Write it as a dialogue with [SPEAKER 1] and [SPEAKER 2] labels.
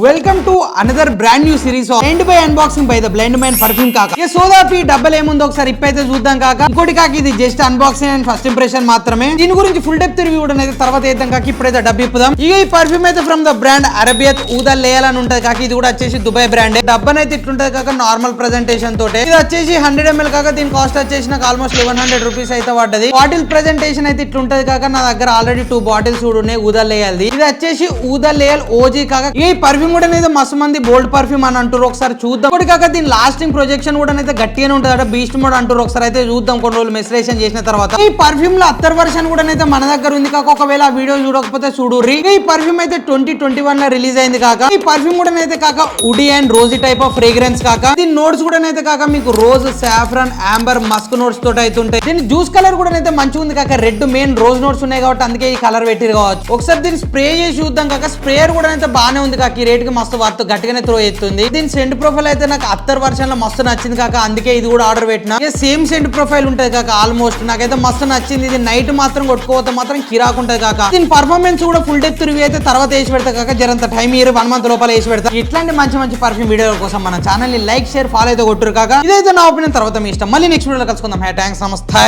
[SPEAKER 1] Welcome to another brand new series of blind by unboxing by the blind man perfume కాక. ఈ సోదాపి డబ్బల్ ఏముందో ఒకసారి ఇప్పైతే చూద్దాం కాక. ఇంకోటి కాక ఇది just unboxing and first impression మాత్రమే. దీని గురించి ఫుల్ డెప్త్ రివ్యూ కూడా అయితే తర్వాత వేద్దాం కాక. ఇప్పుడైతే డబ్బు ఇప్పుదాం. ఇక ఈ పర్ఫ్యూమ్ అయితే ఫ్రమ్ ద బ్రాండ్ అరబియత్ ఊదల్ లేయల్ అని ఉంటది కాక. ఇది కూడా వచ్చేసి దుబాయ్ బ్రాండ్. డబ్బనైతే ఇట్లుంటది కాక నార్మల్ ప్రెజెంటేషన్ తోటే. ఇది వచ్చేసి 100 ml కాక. దీని కాస్ట్ వచ్చేసి నాకు ఆల్మోస్ట్ 1100 రూపీస్ అయితే పడ్డది. బాటిల్ ప్రెజెంటేషన్ అయితే ఇట్లుంటది కాక. నా దగ్గర ఆల్రెడీ 2 బాటిల్స్ కూడా ఉన్నాయి ఊదల్ లేయల్ది. ఇది వచ్చేసి ఊదల్ లేయల్ ఓజీ కాక. ఈ పర్ఫ్యూమ్ కూడా అయితే మస్తు మంది బోల్డ్ పర్ఫ్యూమ్ అని అంటారు. ఒకసారి చూద్దాం. ఒకటి కాక దీని లాస్టింగ్ ప్రొజెక్షన్ కూడా అయితే గట్టిగానే ఉంటుంది. బీస్ట్ మోడ్ అంటారు. ఒకసారి అయితే చూద్దాం కొన్ని రోజులు మెస్టరేషన్ చేసిన తర్వాత. ఈ పర్ఫ్యూమ్ లో అత్తర్ వర్షన్ కూడా అయితే మన దగ్గర ఉంది కాక. ఒకవేళ ఆ వీడియో చూడకపోతే చూడుర్రి. ఈ పర్ఫ్యూమ్ అయితే 2021 లో రిలీజ్ అయింది కాక. ఈ పర్ఫ్యూమ్ కూడా అయితే కాక woody and rosy type of fragrance కాక. దీని నోట్స్ కూడా అయితే కాక మీకు rose, saffron, amber, musk notes తోటి అయితే ఉంటాయి. దీని జ్యూస్ కలర్ కూడా అయితే మంచిగా ఉంది కాక. రెడ్ మెయిన్ రోజ్ నోట్స్ ఉన్నాయి కాబట్టి అందుకే ఈ కలర్ పెట్టిరు కావచ్చు. ఒకసారి దీన్ని స్ప్రే చేసి చూద్దాం కాక. స్ప్రేయర్ కూడా అయితే బాగానే ఉంది కాక. ఈ రేట్ కి మస్తు వర్త్ గట్టిగానే త్రో ఎత్తుంది. దీని సెంట్ ప్రొఫైల్ అయితే నాకు అత్తర్ వర్షన్ లో మస్తు నచ్చింది కాక. అందుకే ఇది కూడా ఆర్డర్ పెట్టినా. సేమ్ సెంట్ ప్రొఫైల్ ఉంటది కాక. ఆల్మోస్ట్ నాకైతే మస్తు నచ్చింది. ఇది నైట్ మాత్రం కొట్టుకోవద్దు మాత్రం కిరాక్ ఉంటది కాక. దీని పర్ఫార్మెన్స్ కూడా ఫుల్ డెప్త్ రివ్యూ అయితే తర్వాత వేసి పెడతా కాక. జరంత టైం ఇయర్ 1 month లోపల వేసి పెడతా. ఇట్లాంటి మంచి మంచి పర్ఫ్యూమ్ వీడియోల కోసం మన ఛానల్ ని లైక్, షేర్, ఫాలో అయితే కొట్టురు కాక. ఇదైతే నా ఒపీనియన్. తర్వాత మీ ఇష్టం. మళ్ళీ నెక్స్ట్ వీడియోలో కలుసుకుందాం. థ్యాంక్స్, నమస్తే.